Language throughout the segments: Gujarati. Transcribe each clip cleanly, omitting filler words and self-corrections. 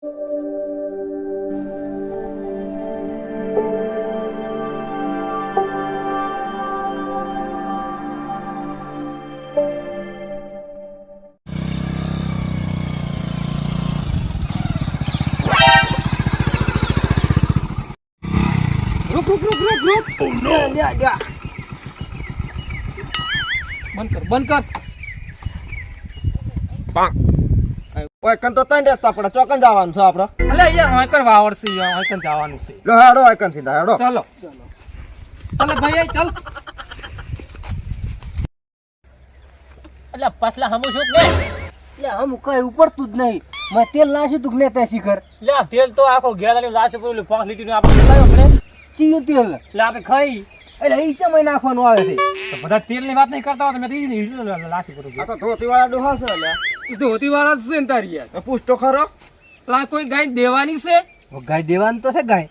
બંધ કર ઓય કન તો ત્રણ રસ્તા પડે ચોકન જવાનું છે આપણે. અલે યાર હોયકન વાવડશે યાર હોયકન જવાનું છે. લો હેડો ઓયકન સીધા હેડો. ચાલો ચાલો ભાઈ ચાલ. એટલે પછલા હમુ શું ને લે હમ કઈ ઉપડતું જ નહીં. મેં તેલ નાખ્યું તું ને તે શિખર લે તેલ તો આખો ગેલાની લાશ પર 5 લીટર આપણે લાવ્યો આપણે ચીયું તેલ એટલે આપણે ખાઈ એટલે ઈ ચમય નાખવાનું આવે છે. તો બધા તેલની વાત નહીં કરતા હોય તો મેં ઈ લાશ કરું આ તો ધોતી વાળા ડોહા છે લે. ધોતી વાળા છે ને તારી યાર. પૂછ તો ખરો. લા કોઈ ગાય દેવાની છે? ગાય દેવાનું તો છે. ગાય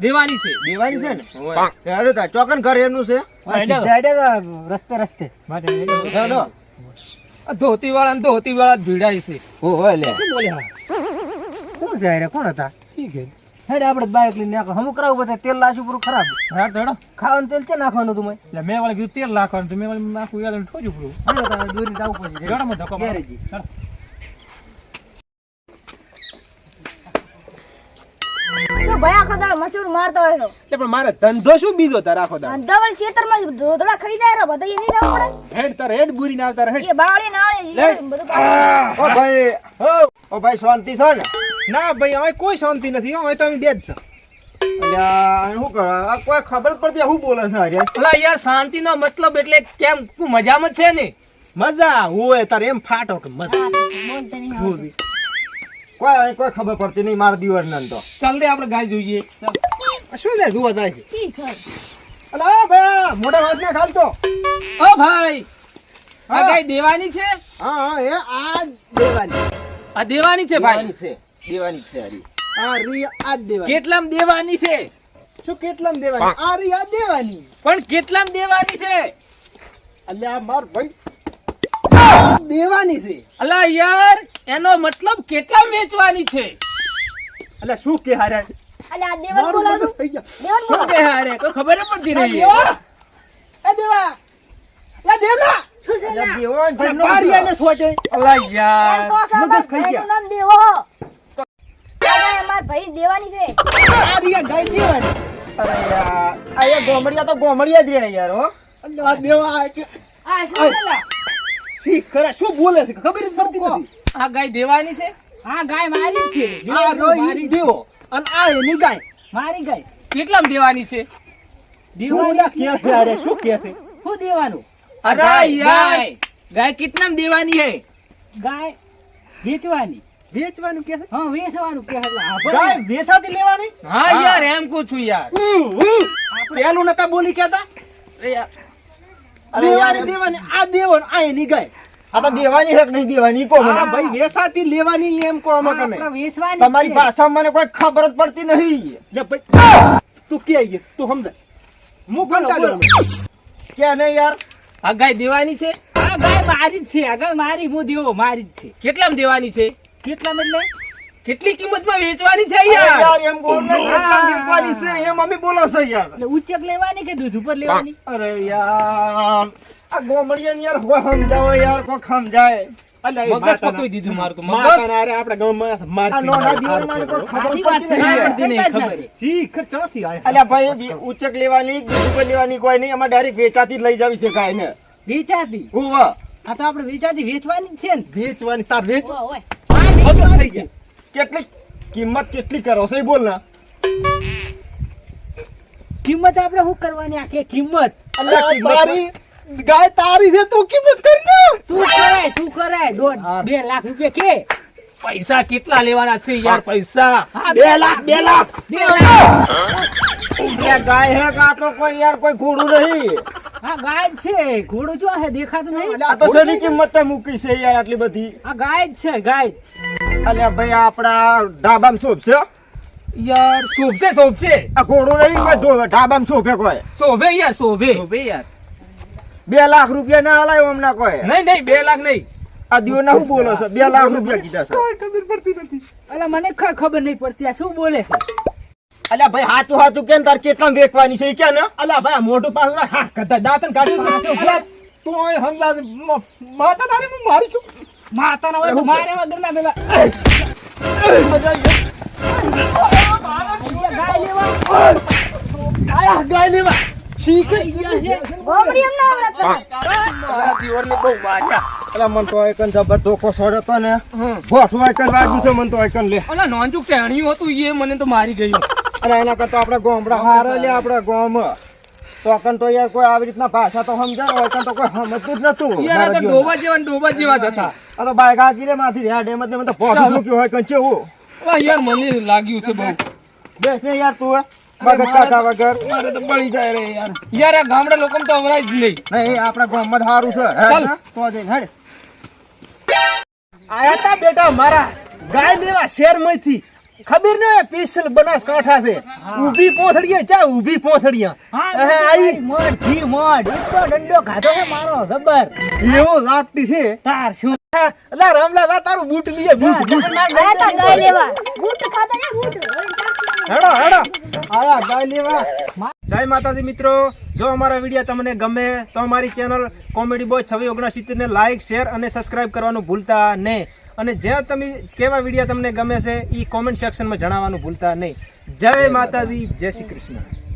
દેવાની છે. દેવાની છે ને. હેડો તા ચોકન ઘર એનું છે. રસ્તે રસ્તે હેડો. આ ધોતી વાળા ભીડાય છે. ઓહો લે બોલ્યા કોણ છે રે? કોણ હતા? શી કે હેડે આપણે બાઈક લઈને નાખો. હમ કરાવું બધા તેલ લાશું પૂરું ખરાબ. હા તો હેડો. ખાવાનું તેલ છે નાખવાનું તું. એટલે મેં વાળા કીધું તેલ નાખવાનું તો મેં વાળા નાખું યાર ઠોજું પૂરું. હેડો તારે દોરી જવું પડશે. હેડો મત ધક્કો મારો. ગેરેજી. હેડો. તો ભાઈ આખો દાડો મચૂર મારતો હોય તો પણ મારે ધંધો શું બીજો તાર આખો દાડો? ધંધાવળ ખેતરમાં ધોધડા ખાઈ જાય રે બધા એ નહીં જવું પડે. હેડ તાર હેડ બુરી ના આવતા હેડ. એ બાવળી નાળે એ બધું કાઢે. ઓ ભાઈ ઓ ભાઈ શાંતિ છે ને? ના ભાઈ હવે કોઈ શાંતિ નથી હવે તો અમે બે જ છે. અલ્યા શું કરે? આ કોઈ ખબર જ પડતી શું બોલે છે અરે? અલા યાર શાંતિનો મતલબ એટલે કેમ તું મજામાં છે ને? મજા હોય તારે એમ ફાટો કે મજા. બોલતે નહીં આવડતું. કોઈ ખબર પડતી નહીં મારા દીવર તો. ચાલ દે આપણે ગાય જોઈએ. આ શું લે જોવા જાય છે? ઠીક છે. અલા ભાઈ મોટા વાત ના ખાલતો. ઓ ભાઈ આ ગાય દેવાની છે? હા એ આ દેવાની. આ દેવાની છે ભાઈ. દેવાની છે હરી. આ રી આ દેવાની. કેટલામ દેવાની છે? શું કેટલામ દેવાની? આ રી આ દેવાની. પણ કેટલામ દેવાની છે? અલ્યા માર ભાઈ દેવાની છે. અલા યાર એનો મતલબ કેટલામ વેચવાની છે? અલ્યા શું કે હારે અલ્યા આ દેવન મારું બોલાવું. મગજ થઈ ગયો. દેવન શું બોલાવું. કે હારે કોઈ ખબર જ પડતી એ નહીં. દેવા એ દેવા એ દેવા શું છે લા? દેવાન છે પારિયાને સોટે. અલા એમ યાર કહો છો મગજ અમારા ખાઈ ગયા. ભાઈનું નામ દેવો. આ ગાય અમારા ભાઈ દેવાની છે. આ રી ગાય દેવાની. અરે યાર આ એ ગોમડિયા તો ગોમડિયા જ રે યાર. હો અલ્યા આ દેવા એટલે આ શું છે લા? શી ખરા શું બોલે છે ખબર જ પડતી નથી. આ ગાય દેવાની છે? હા ગાય મારી જ છે આ રોઈ દેવો અને આ એની ગાય. મારી ગાય કેટલામ દેવાની છે? દેવો ના કે છે અરે શું કે છે? શું દેવાનું? અરે યાર ગાય કેટલામ દેવાની છે? ગાય વેચવાની. વેચવાનું કે છે? હા વેચવાનું કે એટલે ગાય વેચાતી લેવાની? હા યાર એમ કહું છું યાર. પેલું નતા બોલી કેતા અરે યાર દેવાની દેવાની આ દેવો ને આ એની ગાય. આ તો દેવાની છે કે નહીં દેવાની ઈ કહો મને. હા ભાઈ વેચાતી લેવાની એમ કહો અમે આપણે તમે. વેચવાની તમારી ભાષામાં મને કોઈ ખબર જ પડતી નહીં. લે ભાઈ તું કે આઈ તું સમજ હું કંટાળ્યો. કે નહીં યાર? આ ગાય દેવાની છે? આ ગાય મારી જ છે. આ ગાય મારી હું દેવો મારી જ છે. કેટલામ દેવાની છે? કેટલા એટલે કેટલી કિંમતમાં વેચવાની છે અરે યાર? યાર એમ બોલ ને કેટલા વેચવાની છે એમ અમે બોલો છો યાર. એટલે ઉચ્ચક લેવાની કે દૂધ ઉપર લેવાની? અરે યાર આ ગોમડિયાને યાર કોઈ સમજાવો યાર કોઈ સમજાય. અલ્યા એ મગજ પકવી દીધું મારું તો મગજ. માતાના હારે આપણે ગામમાં માર આ નોના દીવાને મને કોઈ ખબર પડતી નહીં યાર. પડતી નહીં ખબર. શીખ ચોથી આયા. અલ્યા ભાઈ ઉચક લેવાની દૂધ ઉપર લેવાની કોઈ નહીં. અમારે ડાયરેક્ટ વેચાતી જ લઈ જવી છે ગાય ને. વેચાતી. હોવા આ તો આપણે વેચાતી વેચવાની જ છે ને. વેચવાની તાર વેચ ઓય, ઓય. મગજ થઈ ગયા. કેટલી કિંમત કેટલી કરો છો એ બોલ ને. કિંમત આપણે શું કરવાની? આખી કિંમત અલ્યા તારી ગાય તારી છે તું કિંમત કરી ને. તું કરાય 2 લાખ રૂપિયા કે પૈસા કેટલા લેવાના છે યાર? પૈસા 2 લાખ 2 લાખ 2 લાખ. યાર ગાય હે કા તો કોઈ યાર કોઈ ઘોડું નહીં. આ ગાય જ છે. ઘોડું જો હે દેખાતું નહીં. આ તો શેની કિંમત તે મૂકી છે યાર આટલી બધી? આ ગાય જ છે ગાય જ. અલ્યા ભાઈ આપડા ઢાબામાં શોભશે? યાર શોભશે. આ ઘોડું નહીં કોઈ ઢાબામાં શોભે કોઈ? શોભે યાર શોભે. શોભે યાર. 2 લાખ રૂપિયા ના હલાય હમણાં કોઈ. નહીં 2 લાખ નહીં. આ દીવો ના શું બોલો છો? 2 લાખ રૂપિયા કીધા છે. કોઈ ખબર પડતી નથી. અલા મને ખબર નહીં પડતી આ શું બોલે છે અલ્યા ભાઈ હાચું હાચું કેમ તાર કેટલા વેચવાની છે ઈ કે ને અલા ભાઈ આ મોઢું પાછું હા કદા દાંતન કાઢ્યું અલા તું અહીં હમલા માતા તારી હું મારી છું માતાના હોય તો મારે વગર ના પેલા આયા ગાય લેવા શીખે ગોબરી એમ ના આવડત બહુ માર્યા અલ્યા મન તો એકન જબર ધોકો છોડ્યો તો ને ગોઠવા એકન વાગ્યું છે મન તો એકન લે અલા નોંજુક ટેણ્યું હતું એ મને તો મારી ગયું અને એના કરતા આપણે ગોમડા હારે લે આપણે ગોમ તો અકન તો યાર કોઈ આવી રીતના ભાષા તો સમજાય અકન તો કોઈ સમજતું જ નતું યાર આ તો ડોબા જેવા જ હતા આ તો બાઈક હાકી રે માથી રેડ એમ જ તો પોઠું મૂક્યું હોય કંચે હું વા યાર મને લાગ્યું છે બસ બેસ ને યાર તું મગજ કાકા વગર મારે તો બળી જાય રે યાર યાર આ ગામડા લોકો તો અવરાય જ નહીં નહીં આપણા ગામમાં સારું છે હેડ ને, તો જઈને હેડ આયા તા બેટા મારા ગાય લેવા શહેરમાંથી ખબર ને સ્પેશિયલ બનાસકાંઠા છે ઊભી પોથડીએ ચા ઊભી પોથડીએ આઈ મોઢ જી મોઢ એક તો ડંડો ખાધો છે મારો જબર એવું લાગતી છે તાર શું અલા રામલા વા તારું બૂટ લીએ બૂટ આયા તા ગાય લેવા બૂટ ખાતા ને બૂટ હેડો હેડો આયા ગાય લેવા જય માતાજી મિત્રો જો અમારા વિડીયો તમને ગમે તો અમારી ચેનલ કોમેડી બોય 2669 ને લાઈક શેર અને સબસ્ક્રાઇબ કરવાનું ભૂલતા નહીં અને જે તમે કેવા વિડીયો તમને ગમે છે એ કોમેન્ટ સેક્શનમાં જણાવવાનું ભૂલતા નહીં જય માતાજી જય શ્રી કૃષ્ણ